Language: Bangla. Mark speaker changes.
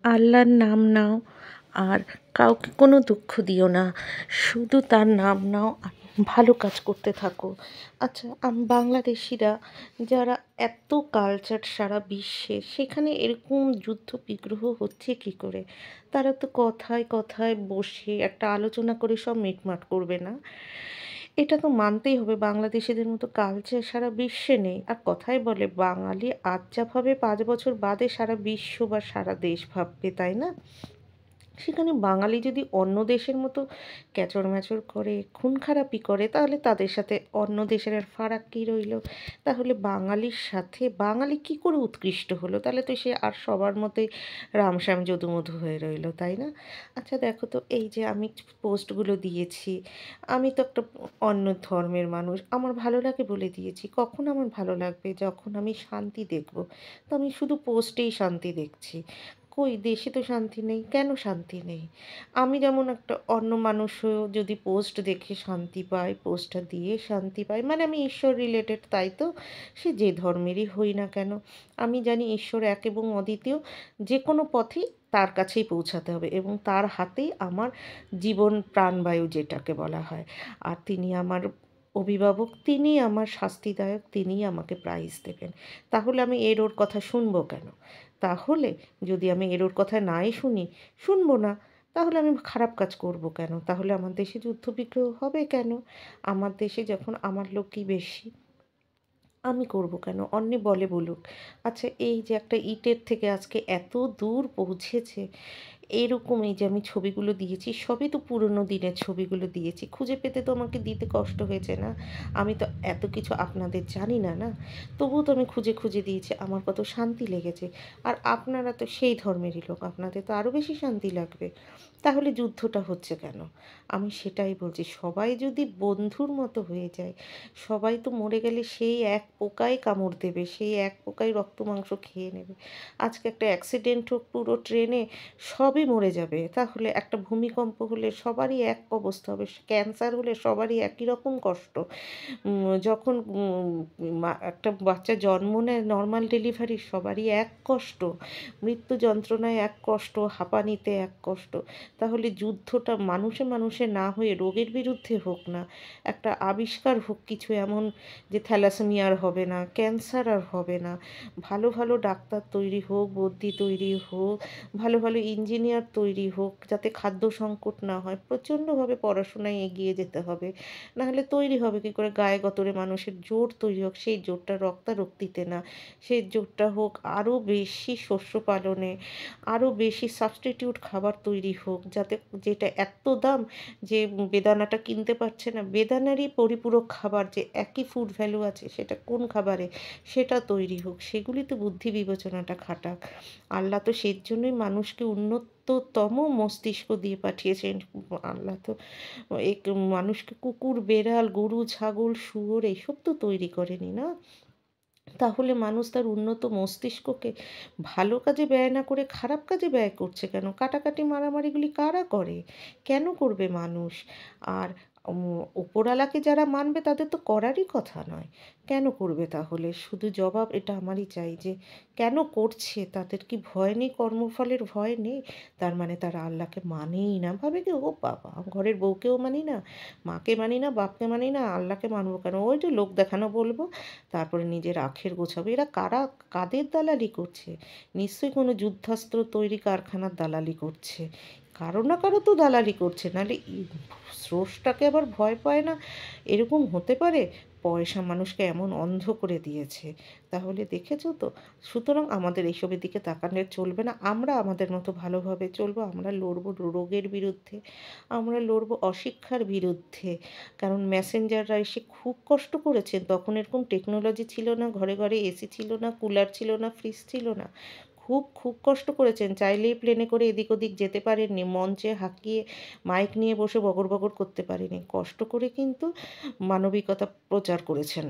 Speaker 1: আল্লাহর নাম নাও আর কাউকে কোনো দুঃখ দিও না, শুধু তার নাম নাও আর ভালো কাজ করতে থাকো। আচ্ছা, বাংলাদেশিরা যারা এত কালচার সারা বিশ্বে, সেখানে এরকম যুদ্ধ বিগ্রহ হচ্ছে কী করে? তারা তো কথায় কথায় বসে একটা আলোচনা করে সব মিটমাট করবে না? এটা তো মানতেই হবে, বাংলাদেশিদের মতো কালচার সারা বিশ্বে নেই। আর কথায় বলে, বাঙালি আজ যা ভাবে ৫ বছর বাদে সারা বিশ্ব বা সারা দেশ ভাববে, তাই না? সেখানে বাঙালি যদি অন্য দেশের মতো ক্যাচর-ম্যাচর করে, খুন খারাপি করে, তাহলে তাদের সাথে অন্য দেশের আর ফারাক কী রইল? তাহলে বাঙালির সাথে বাঙালি কী করে উৎকৃষ্ট হলো? তাহলে তো সে আর সবার মতোই রামশ্যাম যদুমধু হয়ে রইল, তাই না? আচ্ছা দেখো তো, এই যে আমি পোস্টগুলো দিয়েছি, আমি তো একটা অন্য ধর্মের মানুষ। আমার ভালো লাগে বলে দিয়েছি। কখন আমার ভালো লাগবে? যখন আমি শান্তি দেখব। তো আমি শুধু পোস্টেই শান্তি দেখছি। কই দেশে তো শান্তি নেই। কেন শান্তি নেই? আমি যেমন একটা অন্য মানুষও যদি পোস্ট দেখে শান্তি পায়, পোস্টটা দিয়ে শান্তি পায়, মানে আমি ঈশ্বর রিলেটেড, তাই তো? সে যে ধর্মেরই হই না কেন, আমি জানি ঈশ্বর এক এবং অদ্বিতীয়। যে কোনো পথেই তার কাছেই পৌঁছাতে হবে এবং তার হাতেই আমার জীবন প্রাণবায়ু যেটাকে বলা হয়। আর তিনি আমার অভিভাবক, তিনিই আমার শাস্তিদায়ক, তিনিই আমাকে প্রাইজ দেবেন। তাহলে আমি এর ওর কথা শুনবো কেন? তাহলে যদি আমি এর ওর কথা নাই শুনি, শুনবো না, তাহলে আমি খারাপ কাজ করব কেন? তাহলে আমার দেশে যুদ্ধ-বিগ্রহ হবে কেন? আমার দেশে যখন আমার লোকই বেশি, আমি করব কেন? অন্যে বলে বলুক। আচ্ছা, এই যে একটা ইটের থেকে আজকে এত দূর পৌঁছেছে, এরকম এই যে আমি ছবিগুলো দিয়েছি, সবই তো পুরনো দিনের ছবিগুলো দিয়েছি। খুঁজে পেতে তো আমাকে দিতে কষ্ট হয়েছে না? আমি তো এত কিছু আপনাদের জানি না, না? তবুও তো আমি খুঁজে, খুঁজে দিয়েছি। আমার কত শান্তি লেগেছে। আর আপনারা তো সেই ধর্মেরই লোক, আপনাদের তো আরও বেশি শান্তি লাগবে। তাহলে যুদ্ধটা হচ্ছে কেন? আমি সেটাই বলছি। সবাই যদি বন্ধুর মতো হয়ে যায়, সবাই তো মরে গেলে সেই এক পোকাই কামড় দেবে, সেই এক পোকাই রক্ত মাংস খেয়ে নেবে। আজকে একটা অ্যাক্সিডেন্ট হোক পুরো ট্রেনে, সবই মরে যাবে। তাহলে একটা ভূমিকম্প হলে সবারই এক অবস্থা হবে। ক্যান্সার হলে সবারই একই রকম কষ্ট। যখন একটা বাচ্চা জন্ম নেয়, নরমাল ডেলিভারি, সবারই এক কষ্ট। মৃত্যু যন্ত্রণায় এক কষ্ট, হাঁপানিতে এক কষ্ট। তাহলে যুদ্ধটা মানুষে মানুষে না হয়ে রোগের বিরুদ্ধে হোক না। একটা আবিষ্কার হোক কিছু এমন, যে থ্যালাসেমিয়া আর হবে না, ক্যান্সার আর হবে না। ভালো ভালো ডাক্তার তৈরি হোক, বদ্যি তৈরি হোক, ভালো ভালো ইঞ্জিনিয়ার তৈরি হোক, যাতে খাদ্য সংকট না হয়। প্রচণ্ডভাবে পড়াশোনায় এগিয়ে যেতে হবে। নাহলে তৈরি হবে কী করে? গায়ে গতরে মানুষের জোর তৈরি হোক, সেই জোরটা রক্তারক্তিতে না, সেই জোরটা হোক আরও বেশি শস্য পালনে, আরও বেশি সাবস্টিটিউট খাবার তৈরি হোক, যাতে, যেটা এত দাম যে বেদানাটা কিনতে পারছে না, বেদানারই পরিপূরক খাবার যে একই ফুড ভ্যালু আছে, সেটা কোন খাবারে, সেটা তৈরি হোক। সেগুলিতে বুদ্ধি বিবেচনাটা খাটাক। আল্লাহ তো সেই জন্যই মানুষকে উন্নততম মস্তিষ্ক দিয়ে পাঠিয়েছেন। আল্লাহ তো এক মানুষকে কুকুর, বেড়াল, গরু, ছাগল, শুয়োর এইসব তো তৈরি করেনি, না? তাহলে মানুষ তার উন্নত মস্তিষ্ককে ভালো কাজে ব্যয় না করে খারাপ কাজে ব্যয় করছে কেন? কাটাকাটি মারামারিগুলি কারা করে? কেন করবে মানুষ? আর ওপরওয়ালাকে যারা মানবে তাদের তো করারই কথা নয়। কেন করবে তাহলে? শুধু জবাব এটা আমারই চাই যে কেন করছে? তাদের কি ভয় নেই? কর্মফলের ভয় নেই? তার মানে তারা আল্লাহকে মানেই না। ভাবে কি, ও বাবা! ঘরের বউকেও মানি না, মাকে মানি না, বাপকে মানি না, আল্লাহকে মানব কেন? ওই যে লোক দেখানো বলব, তারপরে নিজের আখের গোছাবে। এরা কারা, কাদের দালালি করছে? নিশ্চয়ই কোনো যুদ্ধাস্ত্র তৈরি কারখানার দালালি করছে। কারো না কারো তো দালালি করছে, নাহলে স্রষ্টাকে আবার ভয় পায় না, এরকম হতে পারে? পয়সা মানুষকে এমন অন্ধ করে দিয়েছে। তাহলে দেখেছো তো? সুতরাং আমাদের এইসবের দিকে তাকালে চলবে না। আমরা আমাদের মতো ভালোভাবে চলবো। আমরা লড়বো রোগের বিরুদ্ধে, আমরা লড়বো অশিক্ষার বিরুদ্ধে। কারণ মেসেঞ্জাররা এসে খুব কষ্ট করেছেন। তখন এরকম টেকনোলজি ছিল না, ঘরে ঘরে এসি ছিল না, কুলার ছিল না, ফ্রিজ ছিল না। খুব খুব কষ্ট করেছেন। চাইলেই প্লেনে করে এদিক ওদিক যেতে পারেননি। মঞ্চে হাঁকিয়ে মাইক নিয়ে বসে বগর বগর করতে পারেনি। কষ্ট করে কিন্তু মানবিকতা প্রচার করেছেন।